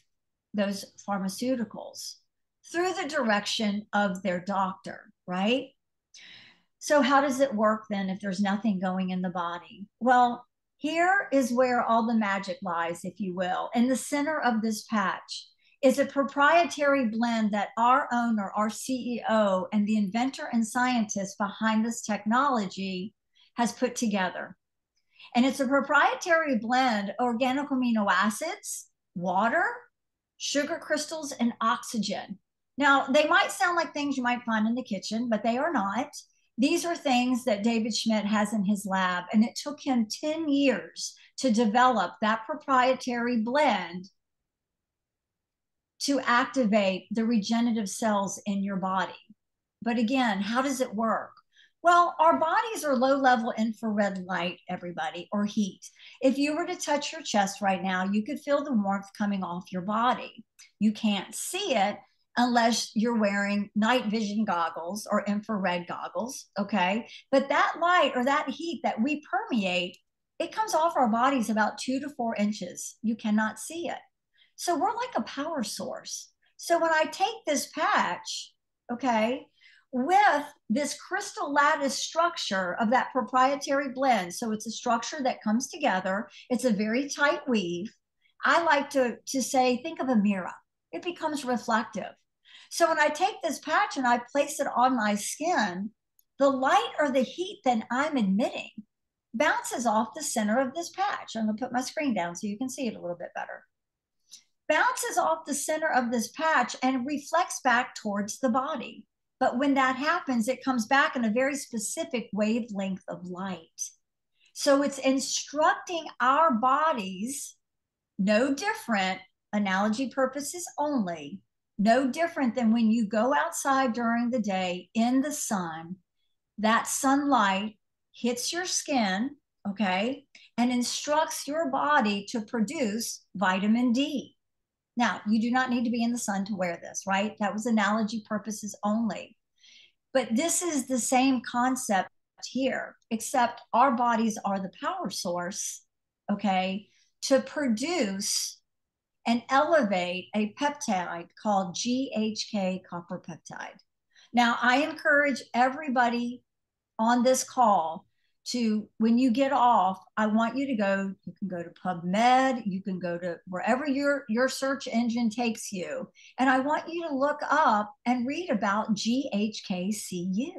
those pharmaceuticals through the direction of their doctor, right? So how does it work then if there's nothing going in the body? Well, here is where all the magic lies, if you will. In the center of this patch is a proprietary blend that our owner, our CEO, and the inventor and scientist behind this technology has put together. And it's a proprietary blend of organic amino acids, water, sugar crystals, and oxygen. Now, they might sound like things you might find in the kitchen, but they are not. These are things that David Schmidt has in his lab, and it took him 10 years to develop that proprietary blend to activate the regenerative cells in your body. But again, how does it work? Well, our bodies are low-level infrared light, everybody, or heat. If you were to touch your chest right now, you could feel the warmth coming off your body. You can't see it unless you're wearing night vision goggles or infrared goggles, okay? But that light or that heat that we permeate, it comes off our bodies about 2 to 4 inches. You cannot see it. So we're like a power source. So when I take this patch, okay, with this crystal lattice structure of that proprietary blend, so it's a structure that comes together, it's a very tight weave. I like to say, think of a mirror. It becomes reflective. So when I take this patch and I place it on my skin, the light or the heat that I'm emitting bounces off the center of this patch. I'm gonna put my screen down so you can see it a little bit better. Bounces off the center of this patch and reflects back towards the body. But when that happens, it comes back in a very specific wavelength of light. So it's instructing our bodies, no different, analogy purposes only, no different than when you go outside during the day in the sun, that sunlight hits your skin, okay, and instructs your body to produce vitamin D. Now, you do not need to be in the sun to wear this, right? That was analogy purposes only. But this is the same concept here, except our bodies are the power source, okay, to produce and elevate a peptide called GHK copper peptide. Now, I encourage everybody on this call to, when you get off, I want you to go, you can go to PubMed, you can go to wherever your search engine takes you. And I want you to look up and read about GHKCU.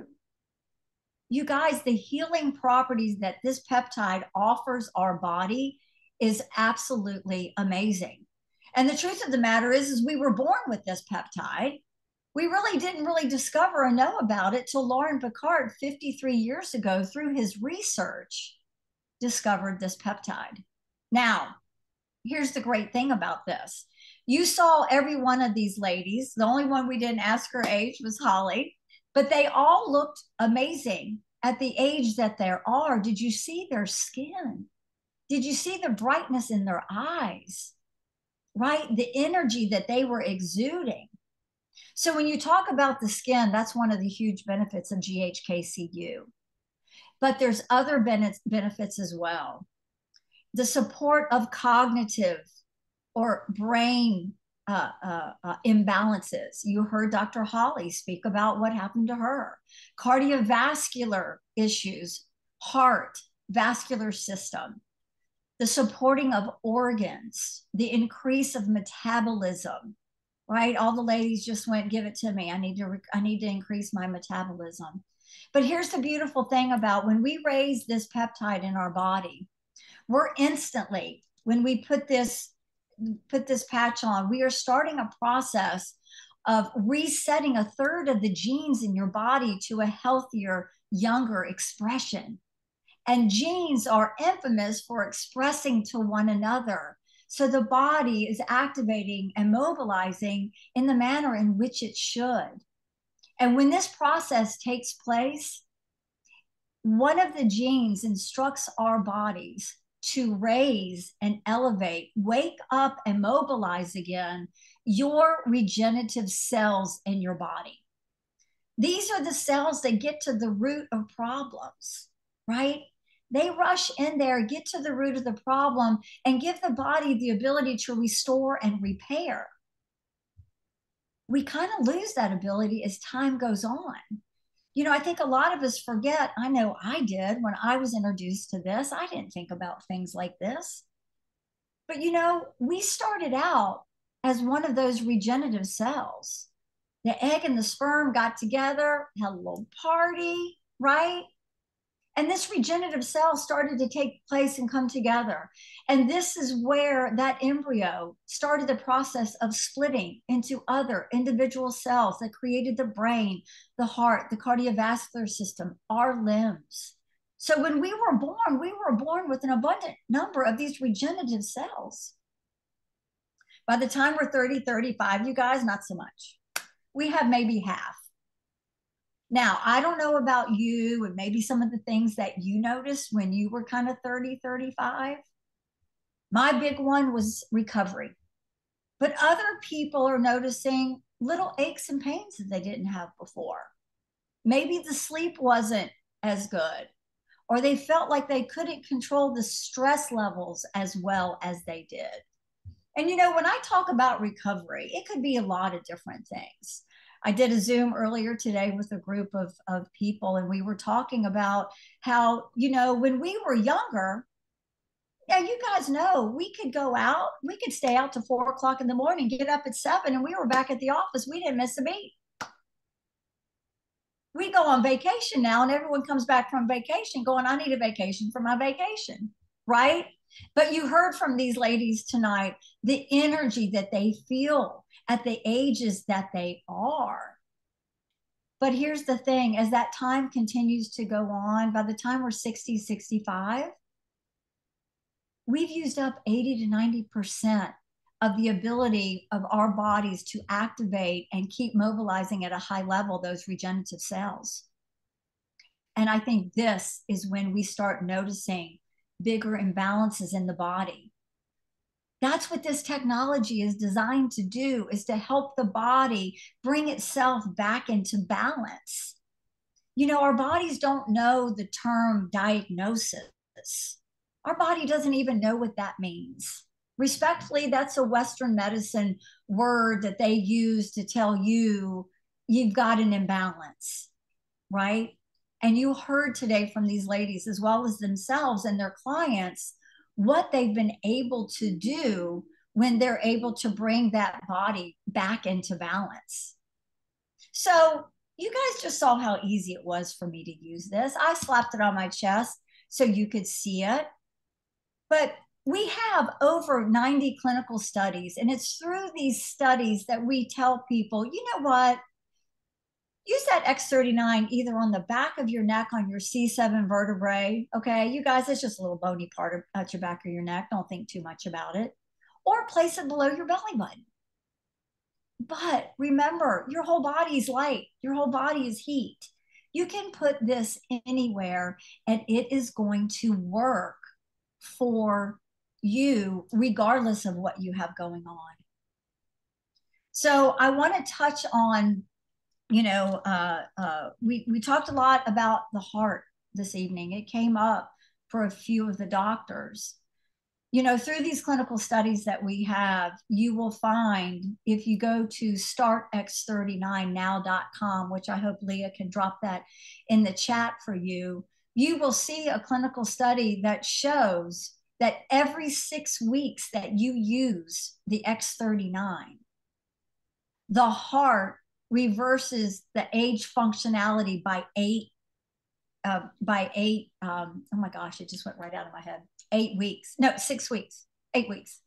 You guys, the healing properties that this peptide offers our body is absolutely amazing. And the truth of the matter is we were born with this peptide. We really didn't discover and know about it till Lauren Picard 53 years ago through his research discovered this peptide. Now, here's the great thing about this. You saw every one of these ladies. The only one we didn't ask her age was Holly, but they all looked amazing at the age that they are. Did you see their skin? Did you see the brightness in their eyes? Right? The energy that they were exuding. So when you talk about the skin, that's one of the huge benefits of GHKCU. But there's other benefits as well. The support of cognitive or brain imbalances. You heard Dr. Holly speak about what happened to her. Cardiovascular issues, heart, vascular system, the supporting of organs, the increase of metabolism, right? All the ladies just went, give it to me. I need to increase my metabolism. But here's the beautiful thing about when we raise this peptide in our body, we're instantly, when we put this patch on, we are starting a process of resetting a third of the genes in your body to a healthier, younger expression. And genes are infamous for expressing to one another. So the body is activating and mobilizing in the manner in which it should. And when this process takes place, one of the genes instructs our bodies to raise and elevate, wake up and mobilize again your regenerative cells in your body. These are the cells that get to the root of problems, right? They rush in there, get to the root of the problem, and give the body the ability to restore and repair. We kind of lose that ability as time goes on. You know, I think a lot of us forget, I know I did when I was introduced to this. I didn't think about things like this. But, you know, we started out as one of those regenerative cells. The egg and the sperm got together, had a little party, right? And this regenerative cell started to take place and come together. And this is where that embryo started the process of splitting into other individual cells that created the brain, the heart, the cardiovascular system, our limbs. So when we were born with an abundant number of these regenerative cells. By the time we're 30, 35, you guys, not so much. We have maybe half. Now, I don't know about you and maybe some of the things that you noticed when you were kind of 30, 35. My big one was recovery. But other people are noticing little aches and pains that they didn't have before. Maybe the sleep wasn't as good, or they felt like they couldn't control the stress levels as well as they did. And, you know, when I talk about recovery, it could be a lot of different things. I did a Zoom earlier today with a group of people, and we were talking about how, you know, when we were younger, yeah, you guys know, we could go out, we could stay out to 4 o'clock in the morning, get up at 7, and we were back at the office. We didn't miss a beat. We go on vacation now, and everyone comes back from vacation going, I need a vacation for my vacation, right? But you heard from these ladies tonight, the energy that they feel at the ages that they are. But here's the thing, as that time continues to go on, by the time we're 60, 65, we've used up 80 to 90% of the ability of our bodies to activate and keep mobilizing at a high level those regenerative cells. And I think this is when we start noticing bigger imbalances in the body. That's what this technology is designed to do, is to help the body bring itself back into balance. You know, our bodies don't know the term diagnosis. Our body doesn't even know what that means. Respectfully, that's a Western medicine word that they use to tell you you've got an imbalance, right? And you heard today from these ladies, as well as themselves and their clients, what they've been able to do when they're able to bring that body back into balance. So you guys just saw how easy it was for me to use this. I slapped it on my chest so you could see it. But we have over 90 clinical studies, and it's through these studies that we tell people, you know what? Use that X39 either on the back of your neck on your C7 vertebrae. Okay, you guys, it's just a little bony part at your back of your neck. Don't think too much about it. Or place it below your belly button. But remember, your whole body is light. Your whole body is heat. You can put this anywhere, and it is going to work for you regardless of what you have going on. So I want to touch on, you know, we talked a lot about the heart this evening. It came up for a few of the doctors. You know, through these clinical studies that we have, you will find, if you go to startx39now.com, which I hope Leah can drop that in the chat for you, you will see a clinical study that shows that every 6 weeks that you use the X39, the heart reverses the age functionality by eight. Oh my gosh, it just went right out of my head. 8 weeks. No, 6 weeks. 8 weeks.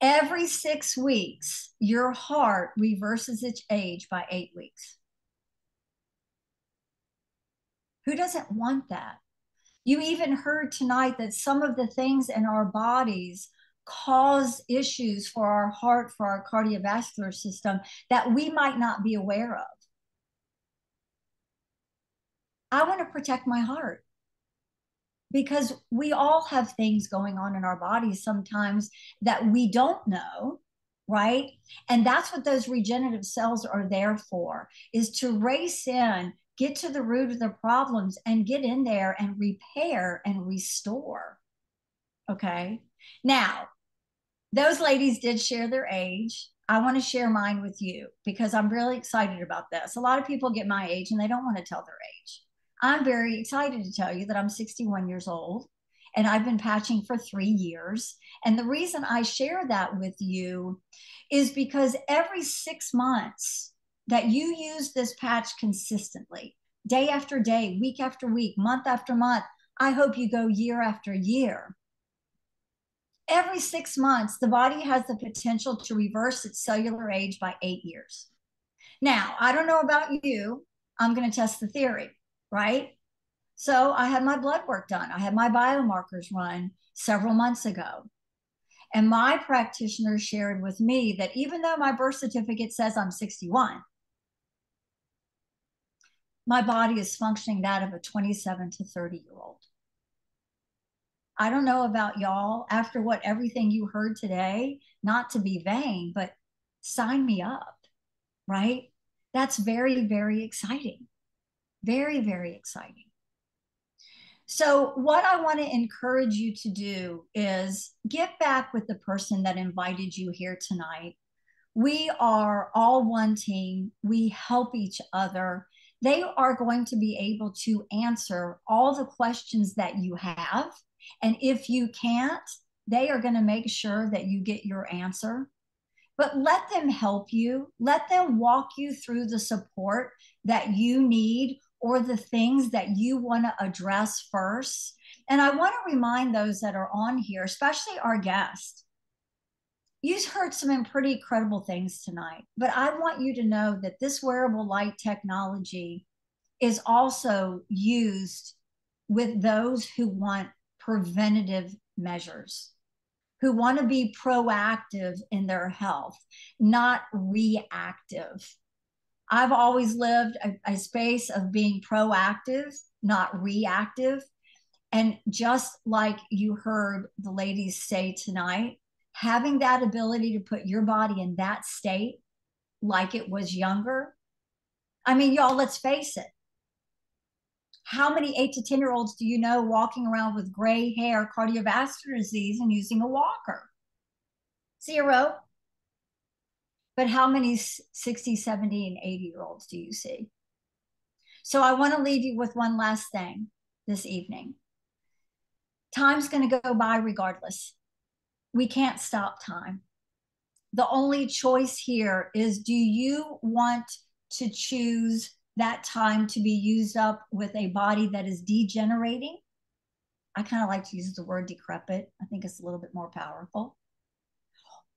Every 6 weeks, your heart reverses its age by 8 weeks. Who doesn't want that? You even heard tonight that some of the things in our bodies cause issues for our heart, for our cardiovascular system that we might not be aware of. I want to protect my heart because we all have things going on in our bodies sometimes that we don't know, right? And that's what those regenerative cells are there for, is to race in, get to the root of the problems and get in there and repair and restore. Okay. Now, those ladies did share their age. I want to share mine with you because I'm really excited about this. A lot of people get my age and they don't want to tell their age. I'm very excited to tell you that I'm 61 years old and I've been patching for 3 years. And the reason I share that with you is because every 6 months that you use this patch consistently, day after day, week after week, month after month, I hope you go year after year. Every 6 months, the body has the potential to reverse its cellular age by 8 years. Now, I don't know about you. I'm going to test the theory, right? So I had my blood work done. I had my biomarkers run several months ago. And my practitioner shared with me that even though my birth certificate says I'm 61, my body is functioning that of a 27 to 30-year-old. I don't know about y'all, after what everything you heard today, not to be vain, but sign me up, right? That's very, very exciting. Very, very exciting. So what I want to encourage you to do is get back with the person that invited you here tonight. We are all one team. We help each other. They are going to be able to answer all the questions that you have. And if you can't, they are going to make sure that you get your answer. But let them help you. Let them walk you through the support that you need or the things that you want to address first. And I want to remind those that are on here, especially our guest. You've heard some pretty incredible things tonight, but I want you to know that this wearable light technology is also used with those who want preventative measures, who want to be proactive in their health, not reactive. I've always lived a space of being proactive, not reactive. And just like you heard the ladies say tonight, having that ability to put your body in that state like it was younger. I mean, y'all, let's face it. How many 8 to 10-year-olds do you know walking around with gray hair, cardiovascular disease, and using a walker? 0. But how many 60, 70, and 80-year-olds do you see? So I want to leave you with one last thing this evening. Time's going to go by regardless. We can't stop time. The only choice here is, do you want to choose that time to be used up with a body that is degenerating? I kind of like to use the word decrepit. I think it's a little bit more powerful.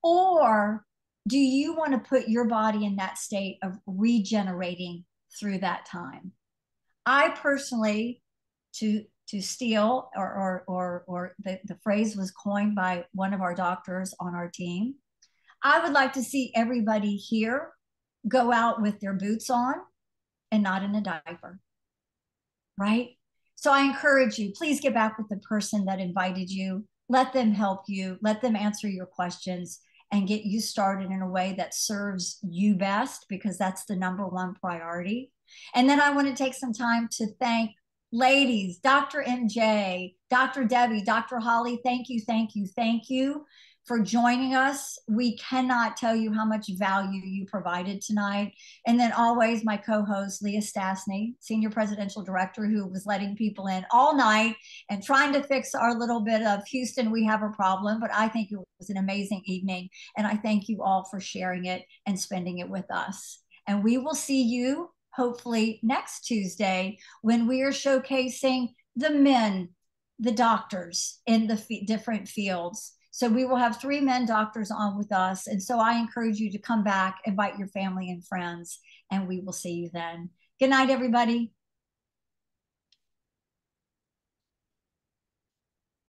Or do you want to put your body in that state of regenerating through that time? I personally, to steal, or the phrase was coined by one of our doctors on our team, I would like to see everybody here go out with their boots on and not in a diaper, right? So I encourage you, please get back with the person that invited you. Let them help you. Let them answer your questions and get you started in a way that serves you best, because that's the #1 priority. And then I want to take some time to thank ladies, Dr. MJ, Dr. Debbie, Dr. Holly. Thank you, thank you, thank you for joining us. We cannot tell you how much value you provided tonight. And then always my co-host, Leah Stasny, Senior Presidential Director, who was letting people in all night and trying to fix our little bit of Houston, we have a problem. But I think it was an amazing evening. And I thank you all for sharing it and spending it with us. And we will see you hopefully next Tuesday when we are showcasing the men, the doctors in the different fields. So we will have 3 men doctors on with us. And so I encourage you to come back, invite your family and friends, and we will see you then. Good night, everybody.